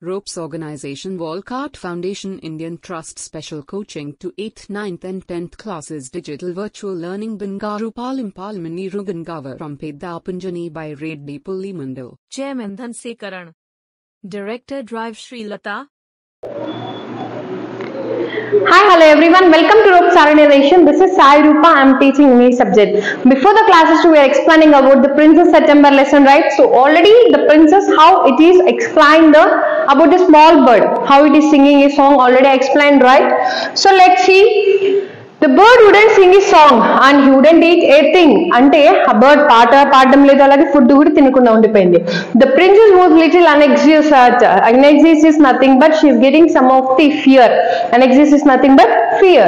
Ropes Organization Walcott Foundation Indian Trust Special Coaching to 8th, 9th and 10th classes Digital Virtual Learning Bangaru Palmani Rugangavar from Pedapunjani by Reddy Pullimandal. Chairman Dhanse Karan. Director Drive Sri Lata. Hi, hello everyone. Welcome to Ropes Organization. This is Sai Rupa. I am teaching English subject. Before the classes, we are explaining about the Princess September lesson, right? So already the princess, how it is explained about the small bird, how it is singing a song. Already I explained, right? So let's see. The bird wouldn't sing a song and he wouldn't eat a thing. Ante a bird paadam ledu alage food kuda tinukunda undipoyindi. The princess was little anxious. Anxious is nothing but she is getting some of the fear. Anxious is nothing but fear.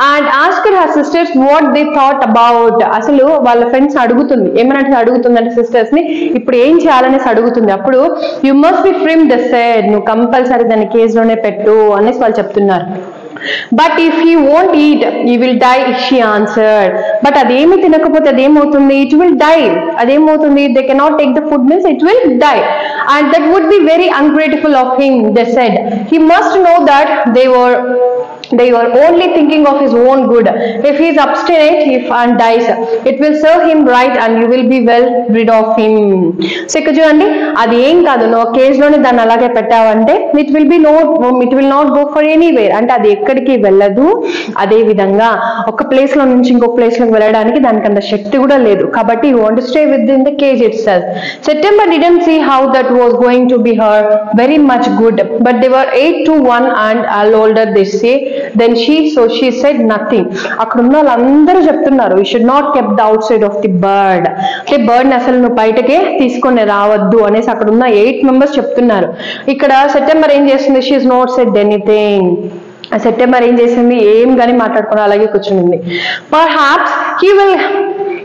And asked her sisters what they thought about. Asalu వాళ్ళ friends అడుగుతుంది ఏమనంటే అడుగుతుందంటే sisters ని ఇప్పుడు ఏం చేయాలనేసి అడుగుతుంది. అప్పుడు you must be from the said, నువ్వు కంపల్సరీ దాన్ని కేజ్లోనే పెట్టు అనేసి వాళ్ళు చెప్తున్నారు. But if he won't eat, he will die, she answered. But ademi tinakapothe ademoutundi, it will die. Ademoutundi, they cannot take the food means it will die. And that would be very ungrateful of him, they said. He must know that they were only thinking of his own good. If he is obstinate and dies, it will serve him right and you will be well rid of him. So ikkada chudandi, adi em kaadu, no case lone danni alage pettavante it will not go for anywhere. Ante adi ekkadiki velladu. Ade vidhanga oka place lo nunchi inko place loki velladaniki danikanta shakti kuda ledu. Kabatti you want to stay within the cage itself. September didn't see how that was going to be her very much good, but they were 8 to 1 and all older, they say. Then she said nothing. అక్కడ ఉన్న వాళ్ళందరూ చెప్తున్నారు you should not keep the outside of the bird. అంటే bird ని అసలు నువ్వు బయటకే తీసుకొని రావద్దు అనేసి అక్కడ ఉన్న 8 మెంబర్స్ చెప్తున్నారు. ఇక్కడ సెప్టెంబర్ ఏం చేస్తుంది, she is not said anything. September ఏం చేసింది, ఏం కానీ మాట్లాడుకుని అలాగే కూర్చుంది. Perhaps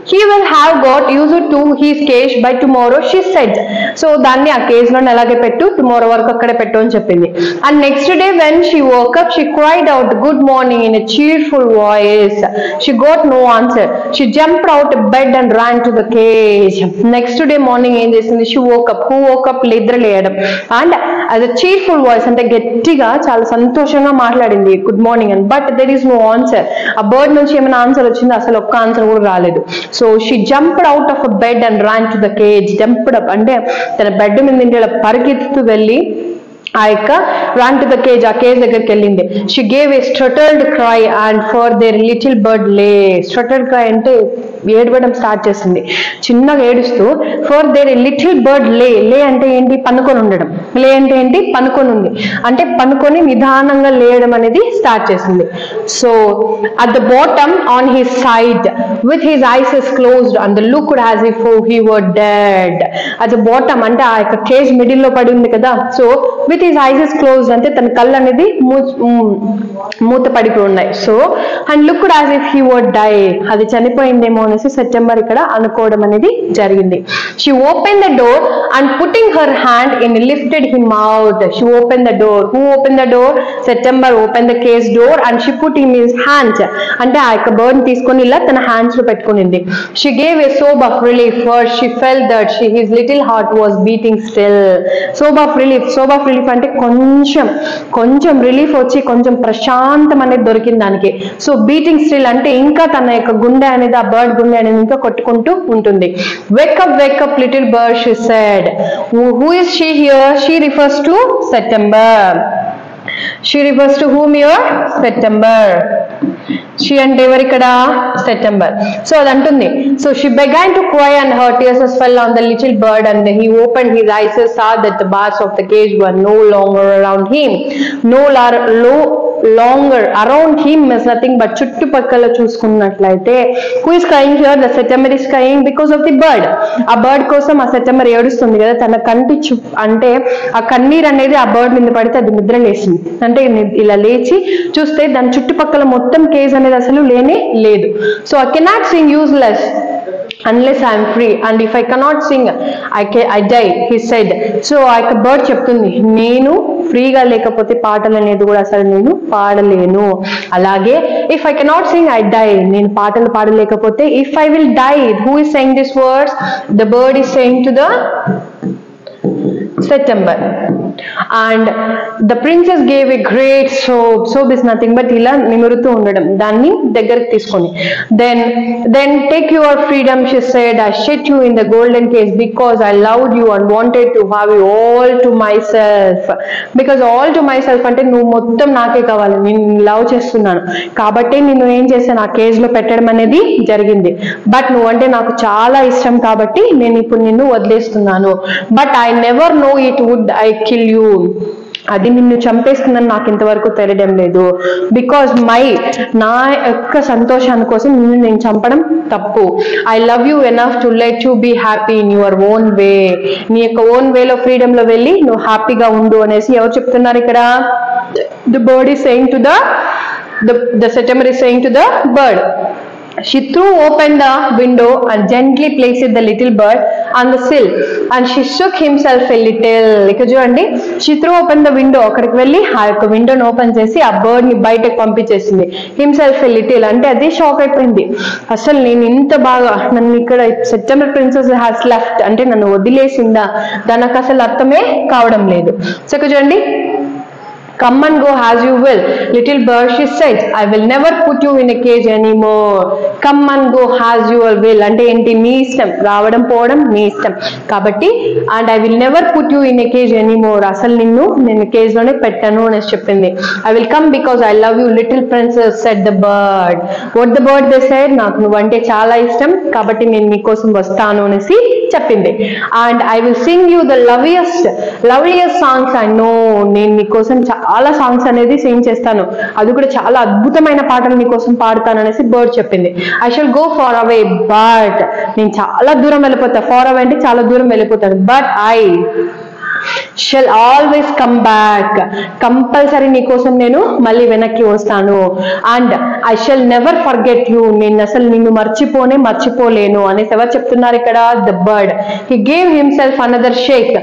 he will have got used to his cage by tomorrow, she said. So దాన్ని ఆ కేజ్ లో అలాగే పెట్టు, టుమారో వరకు అక్కడే పెట్టు అని చెప్పింది. And next day when she woke up, she cried out good morning in a cheerful voice. She got no answer. She jumped out of bed and ran to the cage. Next day morning ఏం చేసింది, she woke up. Who woke up? నిద్ర లేయడం. And as a cheerful voice, అంటే గట్టిగా చాలా సంతోషంగా మాట్లాడింది good morning అని. But there is no answer. ఆ బర్డ్ నుంచి ఏమైనా ఆన్సర్ వచ్చింది, అసలు ఒక్క ఆన్సర్ కూడా రాలేదు. So she jumped out of a bed and ran to the cage. Jumped up అంటే తన బెడ్ మీద నుండి ఇలా పరిగెత్తుతూ వెళ్ళి ఆ యొక్క ran to the cage, ఆ కేజ్ దగ్గరికి వెళ్ళింది. She gave a stuttered cry and for their little bird lay. Stuttered cry అంటే ఏడవడం స్టార్ట్ చేసింది, చిన్నగా ఏడుస్తూ. ఫర్ దేర్ లిటిల్ బర్డ్ లే అంటే ఏంటి, పనుకొని ఉండడం. లే అంటే ఏంటి, పనుకొని ఉంది అంటే పనుకొని నిదానంగా లేయడం అనేది స్టార్ట్ చేసింది. So at the bottom on his side with his eyes closed and looked as if he were dead. At the bottom అంటే ఆ యొక్క కేజ్ మిడిల్ లో పడి ఉంది కదా. So with his eyes closed అంటే తన కళ్ళు అనేది మూత పడిపోయి ఉన్నాయి. So and looked as if he were die, అది చనిపోయిందేమో అనేసి సెప్టెంబర్ ఇక్కడ అనుకోవడం అనేది జరిగింది. She opened the door and putting her hand in lifted him out. She opened the door. Who opened the door? September opened the cage door and she put him in his hands. అంటే ఆ యొక్క bird తీసుకొని ఇలా తన hands లో పెట్టుకునింది. She gave a sob of relief for she felt that his little heart was beating still. Sob of relief అంటే కొంచెం relief వచ్చి కొంచెం ప్రశాంతం అనేది దొరికింది దానికి. సో బీటింగ్ స్టిల్ అంటే ఇంకా తన యొక్క గుండె అనేది, ఆ బర్డ్ గుండె అనేది ఇంకా కొట్టుకుంటూ ఉంటుంది. Wake up little bird, she said. Who is she here? She refers to September. She refers to whom here? September. She అంటే ఎవరు ఇక్కడ, సెప్టెంబర్. సో అది అంటుంది. So she began to cry and her tears fell on the little bird and he opened his eyes, saw that the bars of the cage were no longer around him. Longer around him is nothing but చుట్టుపక్కల చూసుకున్నట్లయితే who is crying here? The September is crying because of the bird. ఆ bird కోసం ఆ September ఏడుస్తుంది కదా. తన కంటి అంటే ఆ కన్నీరు అనేది ఆ బర్డ్ మీద పడితే అది నిద్ర లేచింది. అంటే ఇలా లేచి చూస్తే దాని చుట్టుపక్కల మొత్తం కేజ్ అనేది అసలు లేనే లేదు. So I cannot sing useless unless I am free and if I cannot sing I die, he said. So ఆ యొక్క బర్డ్ చెప్తుంది, నేను ఫ్రీగా లేకపోతే పాటలు అనేది కూడా అసలు నేను పాడలేను. అలాగే if I cannot sing I die, నేను పాటలు పాడలేకపోతే if I will die. Who is saying these words? The bird is saying to the September. and the princess gave a great soap is nothing but ఇలా నిమురుతూ ఉండడం, దాన్ని దగ్గరికి తీసుకొని then take your freedom, she said, I shut you in the golden cage because I loved you and wanted to have you all to myself. Because all to myself అంటే నువ్వు మొత్తం నాకే కావాలి, నేను లవ్ చేస్తున్నాను కాబట్టి నేను ఏం చేశాను, ఆ కేజ్ లో పెట్టడం అనేది జరిగింది. బట్ నువ్వంటే నాకు చాలా ఇష్టం కాబట్టి నేను ఇప్పుడు నిన్ను వదిలేస్తున్నాను. But I never know it would I kill you, అది నిన్ను చంపేస్తుందని నాకు ఇంతవరకు తెలియడం లేదు. బికాజ్ నా యొక్క సంతోషాని కోసం నిన్ను నేను చంపడం తప్పు. I love you enough to let you be happy in your own way, నీ యొక్క ఓన్ వేలో ఫ్రీడమ్ లో వెళ్ళి నువ్వు హ్యాపీగా ఉండు అనేసి ఎవరు చెప్తున్నారు ఇక్కడ? The bird is saying to the September is saying to the bird. She threw open the window and gently placed the little bird on the sill and she shook himself a little. ఇక్కడ చూడండి, she threw open the window, అక్కడికి వెళ్ళి ఆ యొక్క విండోని open చేసి ఆ bird ని బయటకు పంపించేసింది. himself a little అంటే అది షాక్ అయిపోయింది. అసలు నేను ఇంత బాగా నన్ను ఇక్కడ సెప్టెంబర్ ప్రిన్సెస్ హ్యాస్ లెఫ్ట్ అంటే నన్ను వదిలేసిందా, దానికి అసలు అర్థమే కావడం లేదు. సో ఇక్కడ చూడండి, come and go as you will, little bird, she said, I will never put you in a cage anymore. Come and go as you will అంటే ఏంటి, నీ ఇష్టం, రావడం పోవడం నీ ఇష్టం కాబట్టి, and I will never put you in a cage anymore, అసలు నేను కేజ్ లోనే పెట్టను అనేసి చెప్పింది. I will come because I love you, little princess, said the bird. What the bird they said, నాకు నువ్వంటే చాలా ఇష్టం కాబట్టి నేను నీకోసం వస్తాను అనేసి చెప్పింది. And I will sing you the loveliest songs I know, నేను నీకోసం చాలా సాంగ్స్ అనేది సింగ్ చేస్తాను, అది కూడా చాలా అద్భుతమైన పాటలు నీకోసం పాడతాను అనేసి బర్డ్ చెప్పింది. I shall go far away, but నేను చాలా దూరం వెళ్ళిపోతా, ఫార్ అవే అంటే చాలా దూరం వెళ్ళిపోతాను, but I shall always come back, compulsory నీకోసం నేను మళ్ళీ వెనక్కి వస్తాను. And I shall never forget you, నేను అసలు నిన్ను మర్చిపోలేను అనేసి ఎవరు చెప్తున్నారు ఇక్కడ? The bird. he gave himself another shake.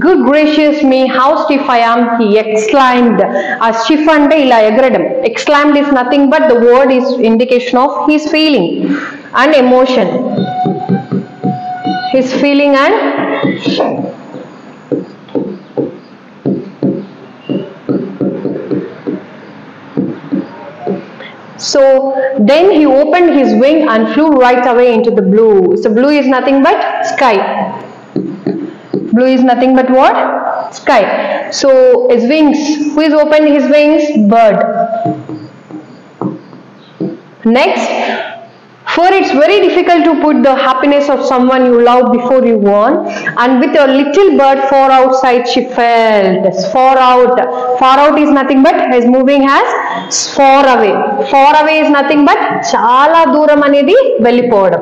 good gracious me, how stiff I am, he exclaimed. ఆ stiff అంటే ఇలా ఎగరడం, exclaimed is nothing but the word is indication of his feeling and emotion, his feeling and so then he opened his wing and flew right away into the blue. So blue is nothing but sky. Blue is nothing but what? Sky. So his wings, who is opened his wings? Bird. Next, for it's very difficult to put the happiness of someone you love before you want, and with a little bird far outside she felt. Far out is nothing but is moving as far away is nothing but చాలా దూరం అనేది వెళ్ళిపోవడం,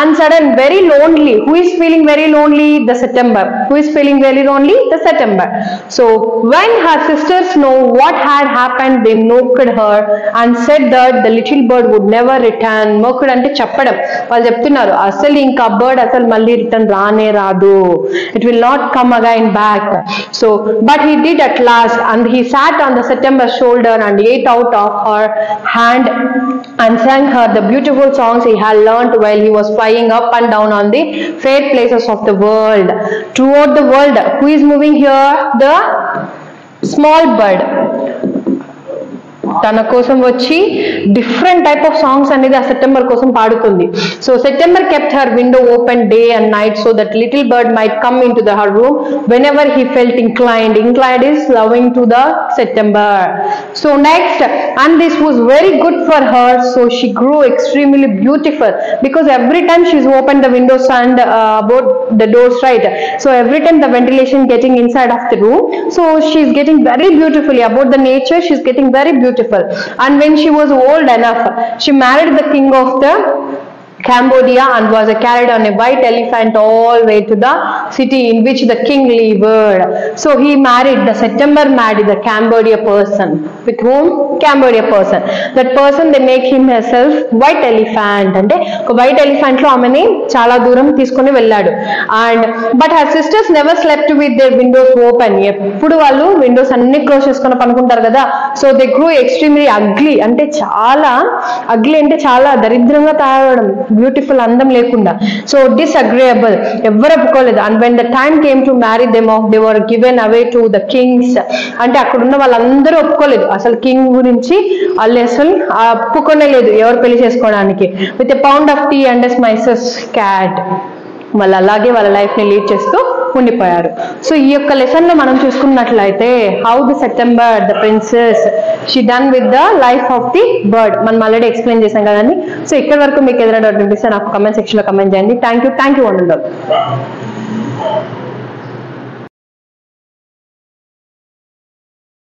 and sudden very lonely. Who is feeling very lonely? The September. Who is feeling very lonely? The September. So when her sisters know what had happened, they mocked her and said that the little bird would never return. Mocked అంటే చెప్పడం, వాళ్ళు చెప్తున్నారు అసలు ఇంకా bird అసలు మళ్ళీ return రానే రాదు, it will not come again back. So but he did at last, and he sat on the September's shoulder and ate out of her hand and sang her the beautiful songs he had learnt while he was flying up and down on the fair places of the world. Throughout the world, who is moving here? The small bird. తన కోసం వచ్చి different type of songs అనేది ఆ September కోసం పాడుతుంది. So September kept her window open day and night so that little bird might come in to her room whenever he felt inclined. Inclined is loving to the September. So next, and this was very good for her, so she grew extremely beautiful because every time she's opened the windows and about the doors, right? So every time the ventilation getting inside of the room, so she's getting very beautifully about the nature, she's getting very beautiful. And when she was old enough, she married the king of the Cambodia and was carried on a white elephant all the way to the city in which the king lived. So he married, the September married the Cambodia person. With whom? Cambodia person. That person, they make him herself white elephant. అంటే ఒక white elephant లో ఆమెని చాలా దూరం తీసుకొని వెళ్ళాడు. And but her sisters never slept with their Windows open. ఎప్పుడు వాళ్ళు విండోస్ అన్ని క్లోజ్ చేసుకొని పనుకుంటారు కదా. సో దే గ్రూ ఎక్స్ట్రీమ్లీ అగ్లీ, అంటే చాలా అగ్లీ అంటే చాలా దరిద్రంగా తయారవడం, బ్యూటిఫుల్ అందం లేకుండా. సో డిస్అగ్రేయబుల్, ఎవరు ఒప్పుకోలేదు. And when the time came to marry them of they were given away to the Kings. అంటే అక్కడ ఉన్న వాళ్ళందరూ ఒప్పుకోలేదు అసలు కింగ్ గురించి, వాళ్ళు అసలు ఒప్పుకోనే లేదు ఎవరు పెళ్లి చేసుకోవడానికి. With a pound of tea and spices cat, వాళ్ళు అలాగే వాళ్ళ లైఫ్ ని లీడ్ చేస్తూ ఉండిపోయారు. సో ఈ యొక్క లెసన్ లో మనం చూసుకున్నట్లయితే how the September the princess she done with the life of the bird మనం ఆల్రెడీ ఎక్స్ప్లెయిన్ చేసాం కదండి. సో ఇక్కడ వరకు మీకు ఏదైనా డౌట్ అనిపిస్తే నాకు కమెంట్ సెక్షన్ లో కమెంట్ చేయండి. Thank you. Thank you.